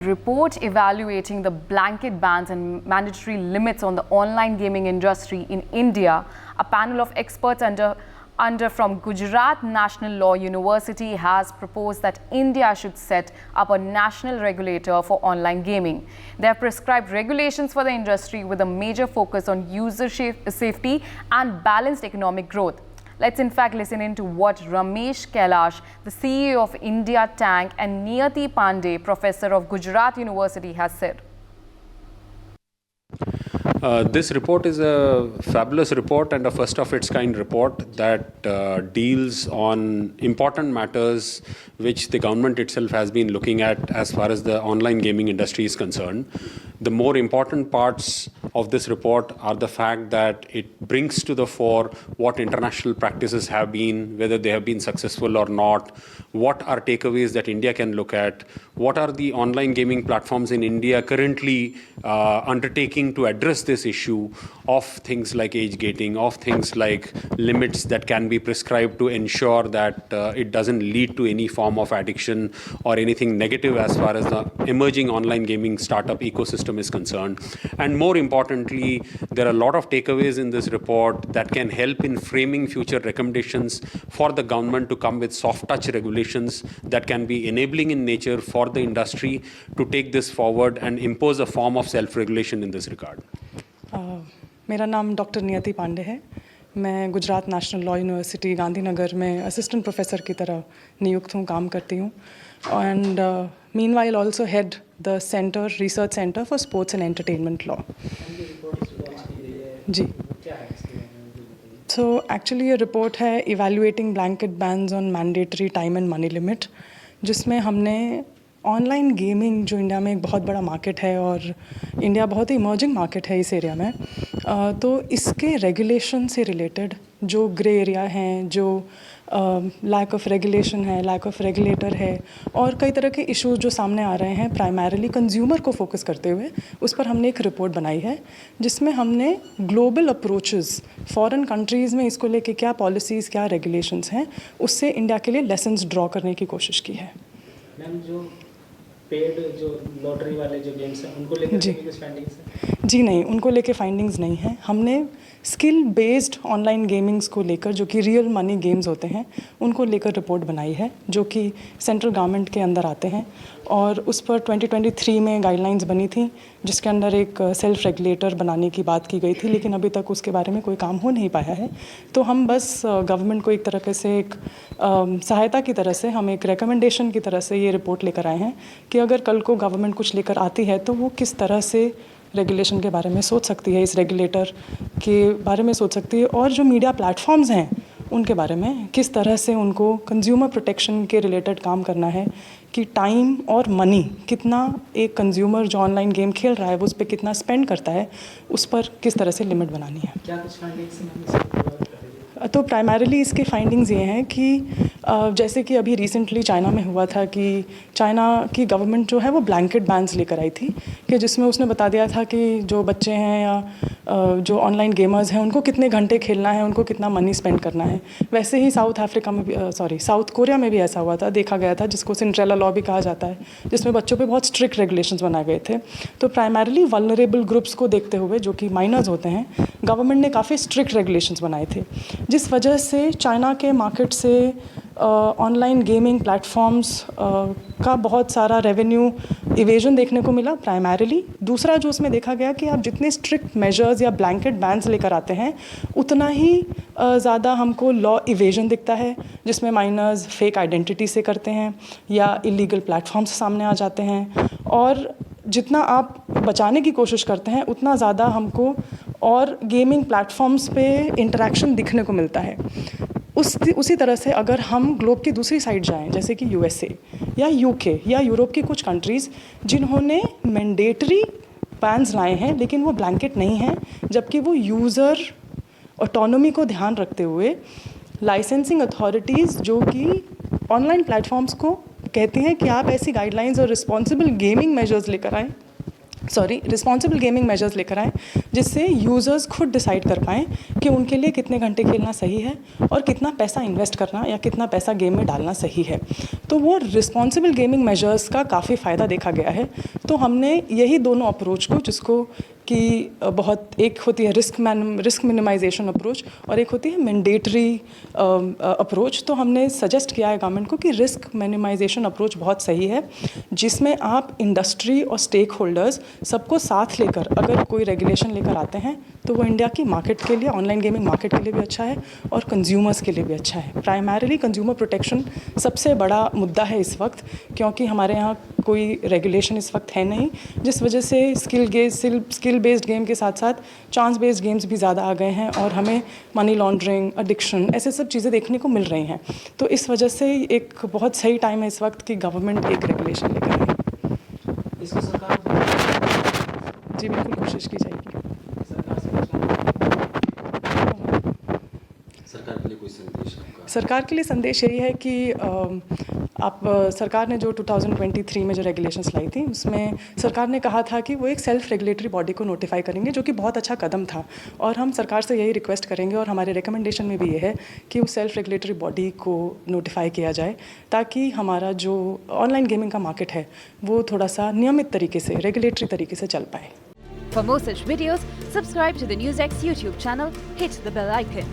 Report evaluating the blanket bans and mandatory limits on the online gaming industry in India. A panel of experts under from Gujarat National Law University has proposed that India should set up a national regulator for online gaming. They have prescribed regulations for the industry with a major focus on user safety and balanced economic growth. Let's in fact listen into what Ramesh Kailash, the CEO of India Tank, and Niyati Pandey, professor of Gujarat University, has said. This report is a fabulous report and a first of its kind report that deals on important matters which the government itself has been looking at as far as the online gaming industry is concerned. The more important parts of this report are the fact that it brings to the fore what international practices have been, whether they have been successful or not, what are takeaways that India can look at, what are the online gaming platforms in India currently undertaking to address this issue of things like age gating, of things like limits that can be prescribed to ensure that it doesn't lead to any form of addiction or anything negative as far as the emerging online gaming startup ecosystem is concerned. And more importantly, there are a lot of takeaways in this report that can help in framing future recommendations for the government to come with soft touch regulations that can be enabling in nature for the industry to take this forward and impose a form of self-regulation in this regard. मेरा नाम doctor नियति पांडे है। मैं Gujarat national law university Gandhinagar में assistant professor की तरह नियुक्त हूँ, काम करती हूँ। And meanwhile also head the centre research centre for sports and entertainment law. जी, सो एक्चुअली ये रिपोर्ट है evaluating blanket bans on mandatory time and money limit, जिसमें हमने ऑनलाइन गेमिंग जो इंडिया में एक बहुत बड़ा मार्केट है और इंडिया बहुत ही इमर्जिंग मार्केट है इस एरिया में, तो इसके रेगुलेशन से रिलेटेड जो ग्रे एरिया हैं, जो लैक ऑफ रेगुलेशन है, लैक ऑफ रेगुलेटर है और कई तरह के इश्यूज जो सामने आ रहे हैं प्राइमरीली कंज्यूमर को फोकस करते हुए, उस पर हमने एक रिपोर्ट बनाई है जिसमें हमने ग्लोबल अप्रोचेस फॉरेन कंट्रीज़ में इसको लेके क्या पॉलिसीज़, क्या रेगुलेशंस हैं, उससे इंडिया के लिए लेसन्स ड्रॉ करने की कोशिश की है। मैम, जो पेड जो लॉटरी वाले जो गेम्स हैं उनको लेकर कुछ फाइंडिंग्स हैं? जी नहीं, उनको लेके फाइंडिंग्स नहीं है। हमने स्किल बेस्ड ऑनलाइन गेमिंग्स को लेकर, जो कि रियल मनी गेम्स होते हैं, उनको लेकर रिपोर्ट बनाई है जो कि सेंट्रल गवर्नमेंट के अंदर आते हैं और उस पर 2023 में गाइडलाइंस बनी थी जिसके अंदर एक सेल्फ रेगुलेटर बनाने की बात की गई थी, लेकिन अभी तक उसके बारे में कोई काम हो नहीं पाया है। तो हम बस गवर्नमेंट को एक तरह से एक सहायता की तरह से, हम एक रिकमेंडेशन की तरह से ये रिपोर्ट लेकर आए हैं कि अगर कल को गवर्नमेंट कुछ लेकर आती है तो वो किस तरह से रेगुलेशन के बारे में सोच सकती है, इस रेगुलेटर के बारे में सोच सकती है और जो मीडिया प्लेटफॉर्म्स हैं उनके बारे में किस तरह से उनको कंज्यूमर प्रोटेक्शन के रिलेटेड काम करना है कि टाइम और मनी कितना एक कंज्यूमर जो ऑनलाइन गेम खेल रहा है वो उस पर कितना स्पेंड करता है, उस पर किस तरह से लिमिट बनानी है। क्या कुछ फाइंडिंग्स? तो प्राइमरीली इसके फाइंडिंग्स ये हैं कि जैसे कि अभी रिसेंटली चाइना में हुआ था कि चाइना की गवर्नमेंट जो है वो ब्लैंकेट बैन्स लेकर आई थी कि जिसमें उसने बता दिया था कि जो बच्चे हैं या जो ऑनलाइन गेमर्स हैं उनको कितने घंटे खेलना है, उनको कितना मनी स्पेंड करना है। वैसे ही साउथ कोरिया में भी ऐसा हुआ था, देखा गया था, जिसको सिंड्रेला लॉ भी कहा जाता है, जिसमें बच्चों पे बहुत स्ट्रिक्ट रेगुलेशंस बनाए गए थे। तो प्राइमरीली वल्नरेबल ग्रुप्स को देखते हुए, जो कि माइनर्स होते हैं, गवर्नमेंट ने काफ़ी स्ट्रिक्ट रेगुलेशंस बनाए थे, जिस वजह से चाइना के मार्केट से ऑनलाइन गेमिंग प्लेटफॉर्म्स का बहुत सारा रेवेन्यू इवेजन देखने को मिला प्राइमरीली। दूसरा जो उसमें देखा गया कि आप जितने स्ट्रिक्ट मेजर्स या ब्लैंकेट बैन्स लेकर आते हैं उतना ही ज़्यादा हमको लॉ इवेजन दिखता है, जिसमें माइनर्स फेक आइडेंटिटी से करते हैं या इलीगल प्लेटफॉर्म्स सामने आ जाते हैं और जितना आप बचाने की कोशिश करते हैं उतना ज़्यादा हमको और गेमिंग प्लेटफॉर्म्स पे इंटरेक्शन दिखने को मिलता है। उसी तरह से अगर हम ग्लोब की दूसरी साइड जाएं, जैसे कि यूएसए या यूके या यूरोप की कुछ कंट्रीज़ जिन्होंने मैंडेटरी बैन्स लाए हैं लेकिन वो ब्लैंकेट नहीं हैं, जबकि वो यूज़र ऑटोनॉमी को ध्यान रखते हुए लाइसेंसिंग अथॉरिटीज़ जो कि ऑनलाइन प्लेटफॉर्म्स को कहती हैं कि आप ऐसी गाइडलाइंस और रिस्पॉन्सिबल गेमिंग मेजर्स लेकर आएँ रिस्पॉन्सिबल गेमिंग मेजर्स लेकर आएँ जिससे यूज़र्स खुद डिसाइड कर पाएँ कि उनके लिए कितने घंटे खेलना सही है और कितना पैसा इन्वेस्ट करना या कितना पैसा गेम में डालना सही है। तो वो रिस्पॉन्सिबल गेमिंग मेजर्स का काफ़ी फ़ायदा देखा गया है। तो हमने यही दोनों अप्रोच को, जिसको कि बहुत एक होती है रिस्क मिनिमाइजेशन अप्रोच और एक होती है मैंडेटरी अप्रोच, तो हमने सजेस्ट किया है गवर्नमेंट को कि रिस्क मिनिमाइजेशन अप्रोच बहुत सही है, जिसमें आप इंडस्ट्री और स्टेक होल्डर्स सबको साथ लेकर अगर कोई रेगुलेशन लेकर आते हैं तो वो इंडिया की मार्केट के लिए, ऑनलाइन गेमिंग मार्केट के लिए भी अच्छा है और कंज्यूमर्स के लिए भी अच्छा है। प्राइमरीली कंज्यूमर प्रोटेक्शन सबसे बड़ा मुद्दा है इस वक्त, क्योंकि हमारे यहाँ कोई रेगुलेशन इस वक्त है नहीं, जिस वजह से स्किल बेस्ड गेम के साथ साथ चांस बेस्ड गेम्स भी ज़्यादा आ गए हैं और हमें मनी लॉन्ड्रिंग, एडिक्शन, ऐसे सब चीज़ें देखने को मिल रही हैं। तो इस वजह से एक बहुत सही टाइम है इस वक्त कि गवर्नमेंट एक रेगुलेशन लेकर आए। इसको सरकार जी बिल्कुल कोशिश की जाएगी। सरकार के लिए कोई संदेश आपका? सरकार के लिए संदेश यही है कि सरकार ने जो 2023 में जो रेगुलेशंस लाई थी उसमें सरकार ने कहा था कि वो एक सेल्फ रेगुलेटरी बॉडी को नोटिफाई करेंगे, जो कि बहुत अच्छा कदम था। और हम सरकार से यही रिक्वेस्ट करेंगे और हमारे रिकमेंडेशन में भी ये है कि उस सेल्फ रेगुलेटरी बॉडी को नोटिफाई किया जाए, ताकि हमारा जो ऑनलाइन गेमिंग का मार्केट है वो थोड़ा सा नियमित तरीके से, रेगुलेटरी तरीके से चल पाए। For more such videos, subscribe to the NewsX YouTube channel, hit the bell icon.